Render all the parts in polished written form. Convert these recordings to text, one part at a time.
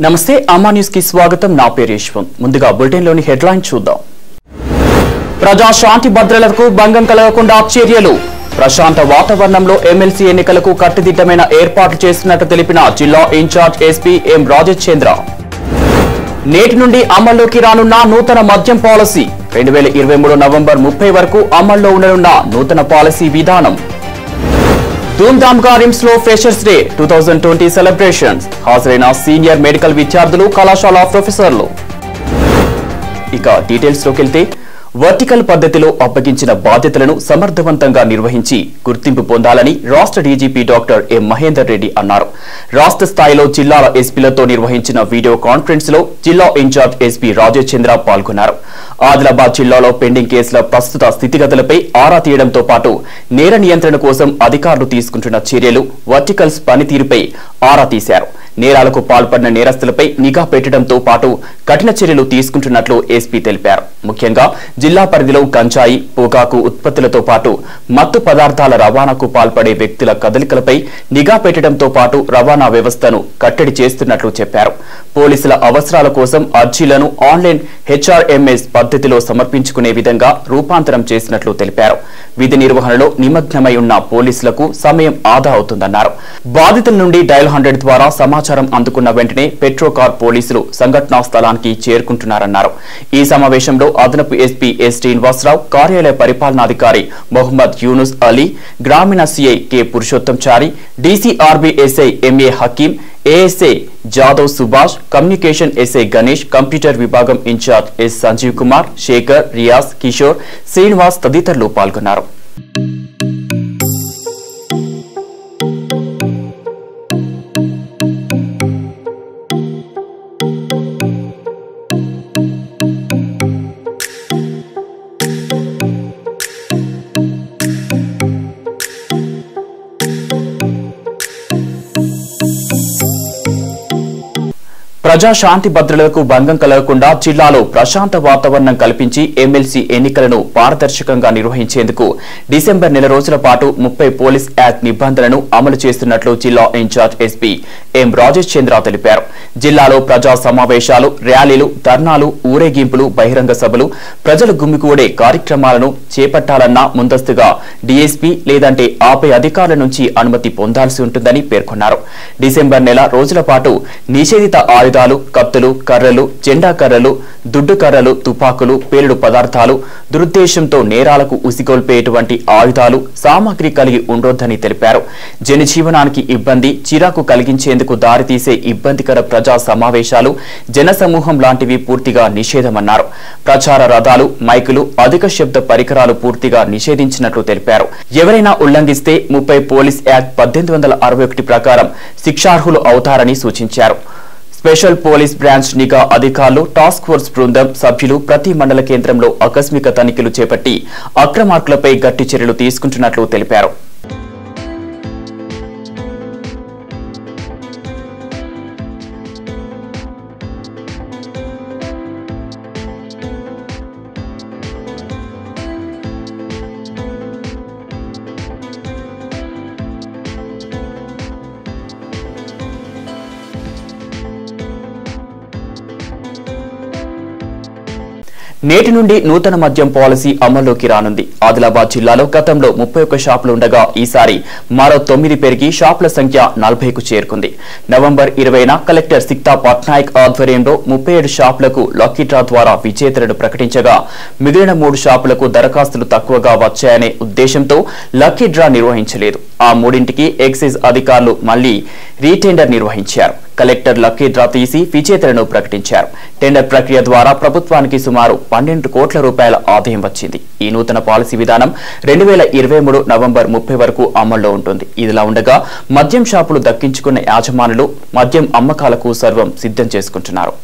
నమస్తే అమ్మా న్యూస్ కి స్వాగతం. నా పేరు యశ్వంత్. ముందుగా బులెటిన్ లోని హెడ్లైన్ చూద్దాం. ప్రజా శాంతి భద్రతలకు భంగం కలగకుండా చర్యలు. ప్రశాంత వాతావరణంలో ఎమ్మెల్సీ ఎన్నికలకు కట్టుదిట్టమైన ఏర్పాట్లు చేస్తున్నట్టు తెలిపిన జిల్లా ఇన్ఛార్జ్ ఎస్పీ ఎం రాజేంద్ర. నేటి నుండి అమల్లోకి రానున్న నూతన మద్యం పాలసీ. 2023 నవంబర్ 30 వరకు అమల్లో ఉండనున్న నూతన పాలసీ విధానం. ధూమ్ధామ్గా రిమ్స్ లో ఫ్రెషర్స్ డే 2020 సెలబ్రేషన్స్. హాజరైన సీనియర్ మెడికల్ విద్యార్థులు, కళాశాల ప్రొఫెసర్లు. ఇక డీటెయిల్స్ లోకి వెళ్తే, వర్టికల్ పద్ధతిలో అప్పగించిన బాధ్యతలను సమర్థవంతంగా నిర్వహించి గుర్తింపు పొందాలని రాష్ట్ర DGP doctor M Mahender Reddy అన్నారు. రాష్ట్ర స్థాయిలో జిల్లాల ఎస్పీలతో నిర్వహించిన వీడియో కాన్ఫరెన్స్ లో జిల్లా ఇన్ఛార్జ్ ఎస్పీ రాజేంద్ర పాల్గొన్నారు. ఆదిలాబాద్ జిల్లాలో పెండింగ్ కేసుల ప్రస్తుత స్థితిగతులపై ఆరా తీయడంతో పాటు నేర నియంత్రణ కోసం అధికారులు తీసుకుంటున్న చర్యలు, వర్టికల్స్ పనితీరుపై ఆరా తీశారు. నేరాలకు పాల్పడిన నేరస్తులపై నిఘా పెట్టడంతో పాటు కఠిన చర్యలు తీసుకుంటున్నట్లు ఎస్పీ తెలిపారు. ముఖ్యంగా జిల్లా పరిధిలో గంజాయి, పొగాకు ఉత్పత్తులతో పాటు మత్తు పదార్థాల రవాణాకు పాల్పడే వ్యక్తుల కదలికలపై నిఘా పెట్టడంతో పాటు రవాణా వ్యవస్థను కట్టడి చేస్తున్నట్లు చెప్పారు. పోలీసుల అవసరాల కోసం అర్జీలను ఆన్లైన్ హెచ్ఆర్ఎంఎస్ పద్ధతిలో సమర్పించుకునే విధంగా రూపాంతరం చేసినట్లు తెలిపారు. విధి నిర్వహణలో నిమగ్నమై ఉన్న పోలీసులకు సమయం ఆదా అవుతుందన్నారు. బాధితుల నుండి డయల్ 100 ద్వారా సమాచారం అందుకున్న వెంటనే పెట్రోకార్ పోలీసులు సంఘటనా స్థలానికి చేరుకుంటున్నారన్నారు. ఈ సమావేశంలో అదనపు ఎస్పీ ఎస్ శ్రీనివాసరావు, కార్యాలయ పరిపాలనాధికారి మొహమ్మద్ యూనుస్ అలీ, గ్రామీణ CI K Purushottam Chari, DCRB SI MA Hakeem, ASI Jadhav Subhash, communication SI Ganesh, computer విభాగం ఇన్ఛార్జ్ ఎస్ సంజీవ్ కుమార్, శేఖర్, రియాజ్, కిషోర్, శ్రీనివాస్ తదితరులు పాల్గొన్నారు. ప్రజా శాంతి భద్రతలకు భంగం కలగకుండా జిల్లాలో ప్రశాంత వాతావరణం కల్పించి ఎమ్మెల్సీ ఎన్నికలను పారదర్శకంగా నిర్వహించేందుకు డిసెంబర్ నెల రోజుల పాటు 30 పోలీస్ యాక్ట్ నిబంధనలను అమలు చేస్తున్నట్లు జిల్లా ఇన్ఛార్జ్ ఎస్పీ ఎం రాజేంద్ర తెలిపారు. జిల్లాలో ప్రజా సమావేశాలు, ర్యాలీలు, ధర్నాలు, ఊరేగింపులు, బహిరంగ సభలు, ప్రజలు గుమికూడే కార్యక్రమాలను చేపట్టాలన్నా ముందస్తుగా డీఎస్పీ లేదంటే ఆపై అధికారుల నుంచి అనుమతి పొందాల్సి ఉంటుందని పేర్కొన్నారు. డిసెంబర్ నెల రోజుల పాటు నిషేధిత ఆయుధాలు, కత్తులు, కర్రలు, జెండా కర్రలు, దుడ్డు కర్రలు, తుపాకులు, పేలుడు పదార్థాలు, దురుద్దేశంతో నేరాలకు ఉసిగొల్పేటువంటి ఆయుధాలు, సామాగ్రి కలిగి ఉండొద్దని తెలిపారు. జనజీవనానికి ఇబ్బంది, చిరాకు కలిగించేందుకు దారితీసే ఇబ్బందికర ప్రజా సమావేశాలు, జనసమూహం లాంటివి పూర్తిగా నిషేధమన్నారు. ప్రచార రథాలు, మైకులు, అధిక శబ్ద పరికరాలు పూర్తిగా నిషేధించినట్లు తెలిపారు. ఎవరైనా ఉల్లంఘిస్తే 30 పోలీస్ యాక్ట్ 1861 ప్రకారం శిక్షార్హులు అవుతారని సూచించారు. స్పెషల్ పోలీస్ బ్రాంచ్ నిఘా అధికారులు, టాస్క్ ఫోర్స్ బృందం సభ్యులు ప్రతి మండల కేంద్రంలో ఆకస్మిక తనిఖీలు చేపట్టి అక్రమార్కులపై గట్టి చర్యలు తీసుకుంటున్నట్లు తెలిపారు. నేటి నుండి నూతన మద్యం పాలసీ అమల్లోకి రానుంది. ఆదిలాబాద్ జిల్లాలో గతంలో 31 షాపులు ఉండగా ఈసారి మరో 9 పెరిగి షాపుల సంఖ్య 40కు చేరుకుంది. నవంబర్ 20న కలెక్టర్ సిక్తా పట్నాయక్ ఆధ్వర్యంలో 37 షాపులకు లక్కీ డ్రా ద్వారా విజేతలను ప్రకటించగా మిగిలిన 3 షాపులకు దరఖాస్తులు తక్కువగా వచ్చాయనే ఉద్దేశంతో లక్కీ డ్రా నిర్వహించలేదు. ఆ 3ంటికి ఎక్సైజ్ అధికారులు మళ్లీ రీటెండర్ నిర్వహించారు. కలెక్టర్ లక్కీ డ్రా తీసి విజేతలను ప్రకటించారు. టెండర్ ప్రక్రియ ద్వారా ప్రభుత్వానికి సుమారు 12 కోట్ల రూపాయల ఆదాయం వచ్చింది. ఈ నూతన పాలసీ విధానం 2023 నవంబర్ 30 వరకు అమల్లో ఉంటుంది. ఇదిలా ఉండగా మద్యం షాపులు దక్కించుకున్న యాజమానులు మద్యం అమ్మకాలకు సర్వం సిద్ధం చేసుకుంటున్నారు.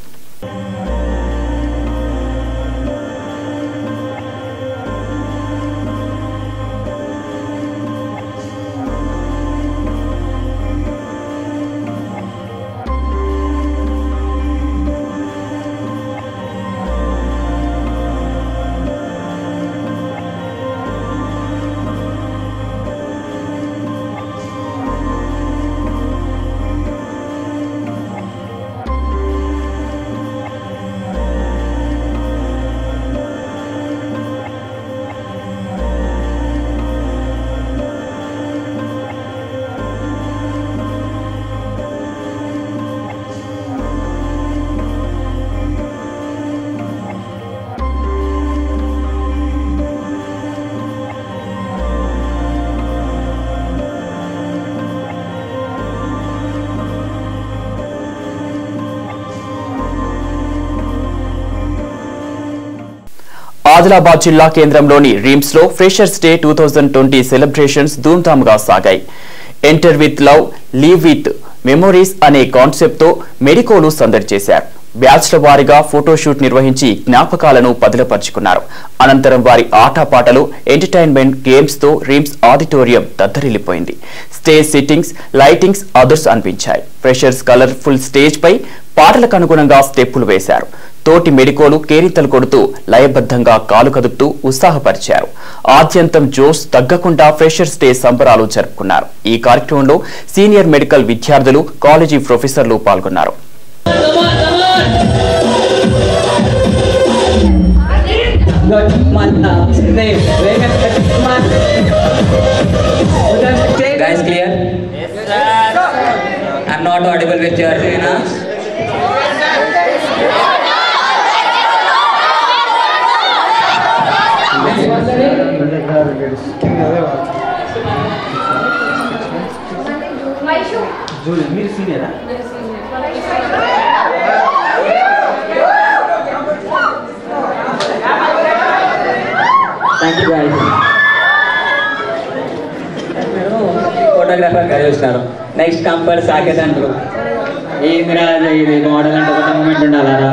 ఆదిలాబాద్ జిల్లా కేంద్రంలోని రిమ్స్ లో ఫ్రెషర్స్ డే 2020 సెలబ్రేషన్స్ ధూమ్ధామ్గా సాగాయి. Enter with love, leave with memories అనే కాన్సెప్ట్ తో మెడికోలు సందడి చేశారు. బ్యాచ్ల వారీగా ఫోటోషూట్ నిర్వహించి జ్ఞాపకాలను పదిలపరుచుకున్నారు. అనంతరం వారి ఆటపాటలు, ఎంటర్టైన్మెంట్ గేమ్స్ తో రిమ్స్ ఆడిటోరియం దద్దరిల్లిపోయింది. స్టేజ్ సిట్టింగ్స్, లైటింగ్స్ అదర్స్ అనిపించాయి. ఫ్రెషర్స్ కలర్ఫుల్ స్టేజ్ పై పాటలకు అనుగుణంగా స్టెప్పులు వేశారు. తోటి మెడికోలు కేరింతలు కొడుతూ లయబద్ధంగా కాలు కదుపుతూ ఉత్సాహపరిచారు. ఆద్యంతం జోష్ తగ్గకుండా ఫ్రెషర్స్ డే సంబరాలు జరుపుకున్నారు. ఈ కార్యక్రమంలో సీనియర్ మెడికల్ విద్యార్థులు, కాలేజీ ప్రొఫెసర్లు పాల్గొన్నారు. Guys, clear? Yes, sir. I'm not audible with your hands. Thank you guys. Photographer గారు చూస్తున్నారు. నెక్స్ట్ కంపల్ సాకేత్ అంటారు. ఏంది రాజా ఇది మోడల్ అంటే ఒక మూమెంట్ ఉండాలరా.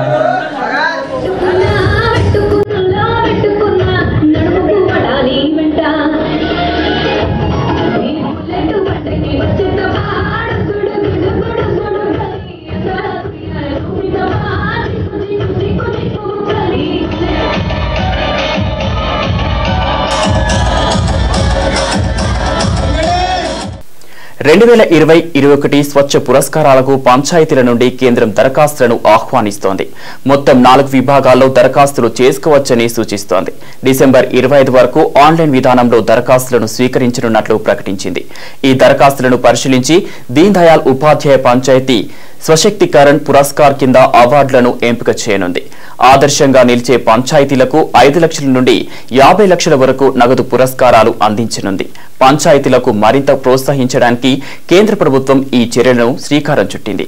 రెండు 2020-21 స్వచ్ఛ పురస్కారాలకు పంచాయతీల నుండి కేంద్రం దరఖాస్తులను ఆహ్వానిస్తోంది. మొత్తం 4 విభాగాల్లో దరఖాస్తులు చేసుకోవచ్చని సూచిస్తోంది. డిసెంబర్ 25 వరకు ఆన్లైన్ విధానంలో దరఖాస్తులను స్వీకరించనున్నట్లు ప్రకటించింది. ఈ దరఖాస్తులను పరిశీలించి దీన్ దయాళ్ ఉపాధ్యాయ పంచాయతీ స్వశక్తికరణ్ పురస్కార్ కింద అవార్డులను ఎంపిక చేయనుంది. ఆదర్శంగా నిలిచే పంచాయతీలకు 5 లక్షల నుండి 50 లక్షల వరకు నగదు పురస్కారాలు అందించనుంది. పంచాయతీలకు మరింత ప్రోత్సహించడానికి కేంద్ర ప్రభుత్వం ఈ చర్యలను శ్రీకారం చుట్టింది.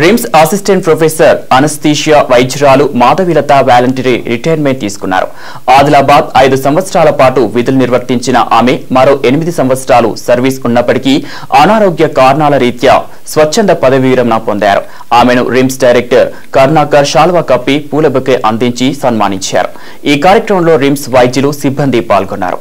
రిమ్స్ అసిస్టెంట్ ప్రొఫెసర్ అనస్థీషియా వైద్యురాలు మాధవిలత వాలంటరీ రిటైర్మెంట్ తీసుకున్నారు. ఆదిలాబాద్ 5 సంవత్సరాల పాటు విధులు నిర్వర్తించిన ఆమె మరో 8 సంవత్సరాలు సర్వీస్ ఉన్నప్పటికీ అనారోగ్య కారణాల రీత్యా స్వచ్ఛంద పదవి విరమణ పొందారు. ఆమెను రిమ్స్ డైరెక్టర్ కరుణాకర్ శాల్వా కప్పి పూల బొకే అందించి సన్మానించారు. ఈ కార్యక్రమంలో రిమ్స్ వైద్యులు, సిబ్బంది పాల్గొన్నారు.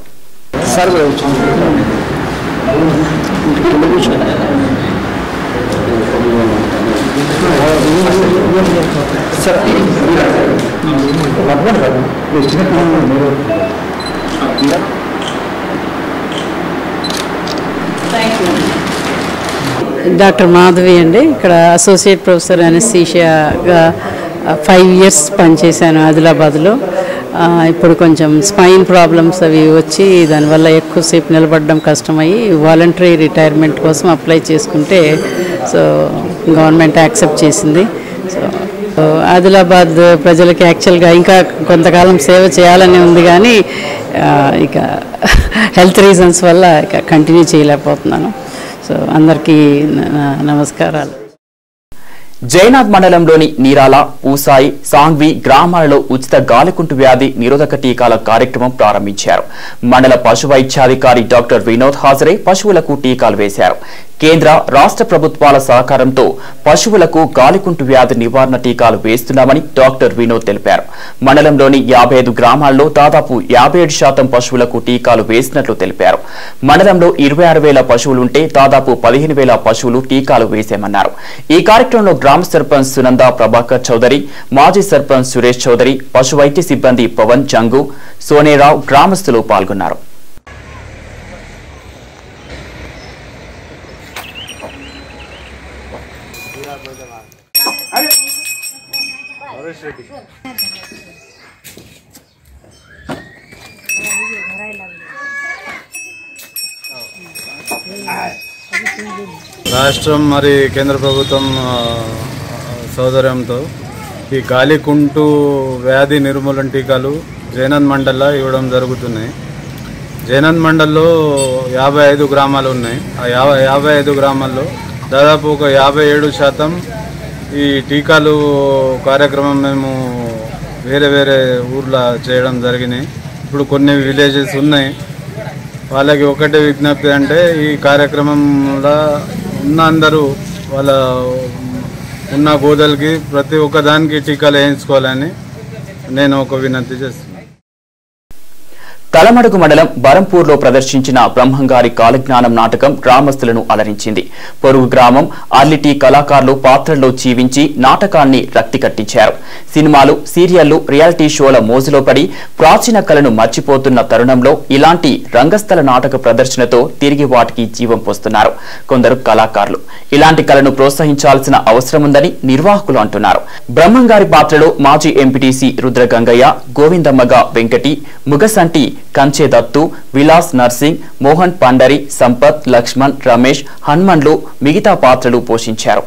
డాక్టర్ మాధవి అండి. ఇక్కడ అసోసియేట్ ప్రొఫెసర్ అనస్థీషియాగా 5 years పనిచేశాను ఆదిలాబాద్లో. ఇప్పుడు కొంచెం స్పైన్ ప్రాబ్లమ్స్ అవి వచ్చి దానివల్ల ఎక్కువసేపు నిలబడడం కష్టమయ్యి వాలంటరీ రిటైర్మెంట్ కోసం అప్లై చేసుకుంటే సో గవర్నమెంట్ యాక్సెప్ట్ చేసింది. సో ఆదిలాబాద్ ప్రజలకి యాక్చువల్గా ఇంకా కొంతకాలం సేవ చేయాలని ఉంది, కానీ ఇక హెల్త్ రీజన్స్ వల్ల ఇక కంటిన్యూ చేయలేకపోతున్నాను. సో అందరికీ నమస్కారాలు. జైనాథ్ మండలంలోని నీరాల, పూసాయి, సాంగ్వి గ్రామాలలో ఉచిత గాలికుంటు వ్యాధి నిరోధక టీకాల కార్యక్రమం ప్రారంభించారు. మండల పశు వైద్యాధికారి డాక్టర్ వినోద్ హాజరే పశువులకు టీకాలు వేశారు. కేంద్ర, రాష్ట్ర ప్రభుత్వాల సహకారంతో పశువులకు గాలికుంటు వ్యాధి నివారణ టీకాలు వేస్తున్నామని డాక్టర్ వినోద్ తెలిపారు. మండలంలోని 55 గ్రామాల్లో దాదాపు 57% పశువులకు టీకాలు వేసినట్లు తెలిపారు. మండలంలో 26,000 పశువులుంటే దాదాపు 15,000 పశువులు టీకాలు వేశామన్నారు. ఈ కార్యక్రమంలో గ్రామ సర్పంచ్ సునంద ప్రభాకర్ చౌదరి, మాజీ సర్పంచ్ సురేష్ చౌదరి, పశు వైద్య సిబ్బంది పవన్, జంగు, సోనేరావు, గ్రామస్తులు పాల్గొన్నారు. రాష్ట్రం మరి కేంద్ర ప్రభుత్వం సౌదర్యంతో ఈ గాలికుంటు వ్యాధి నిర్మూలన టీకాలు జైనంద్ మండల్లో ఇవ్వడం జరుగుతున్నాయి. జైనంద్ మండల్లో 55 గ్రామాలు ఉన్నాయి. ఆ 55 గ్రామాల్లో దాదాపు ఒక 57% ఈ టీకాలు కార్యక్రమం మేము వేరే వేరే ఊర్లో చేయడం జరిగినాయి. ఇప్పుడు కొన్ని విలేజెస్ ఉన్నాయి, వాళ్ళకి ఒకటే విజ్ఞప్తి అంటే ఈ కార్యక్రమంలో ఉన్న అందరూ వాళ్ళ ఉన్న గోదలకి ప్రతి ఒక్క దానికి టీకాలు వేయించుకోవాలని నేను ఒక వినతి చేస్తున్నాను. కలమడుగు మండలం బరంపూర్లో ప్రదర్శించిన బ్రహ్మంగారి కాలజ్ఞానం నాటకం గ్రామస్తులను అలరించింది. పొరుగు గ్రామం అల్లిటి కళాకారులు పాత్రల్లో జీవించి నాటకాన్ని రక్తి కట్టించారు. సినిమాలు, సీరియళ్లు, రియాలిటీ షోల మోజులో పడి ప్రాచీన కళను మర్చిపోతున్న తరుణంలో ఇలాంటి రంగస్థల నాటక ప్రదర్శనతో తిరిగి వాటికి జీవం పోస్తున్నారు కొందరు కళాకారులు. ఇలాంటి కళను ప్రోత్సహించాల్సిన అవసరముందని నిర్వాహకులు అంటున్నారు. బ్రహ్మంగారి పాత్రలో మాజీ ఎంపీటీసీ రుద్రగంగయ్య, గోవిందమ్మగా వెంకటి, ముగసంటి కంచే దత్తు, విలాస్ నర్సింగ్, మోహన్ పండరి, సంపత్, లక్ష్మణ్, రమేష్, హనుమన్లు మిగతా పాత్రలు పోషించారు.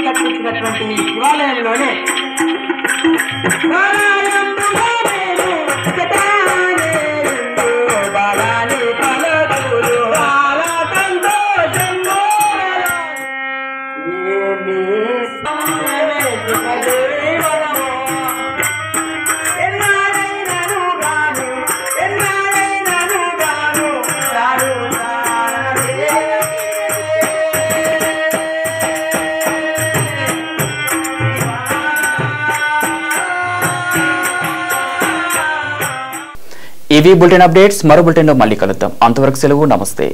కట్టించినటువంటి శివాలయంలోనే ఇవి బులెటిన్ అప్డేట్స్. మరో బులెటిన్లో మళ్ళీ కలుద్దాం. అంతవరకు సెలవు. నమస్తే.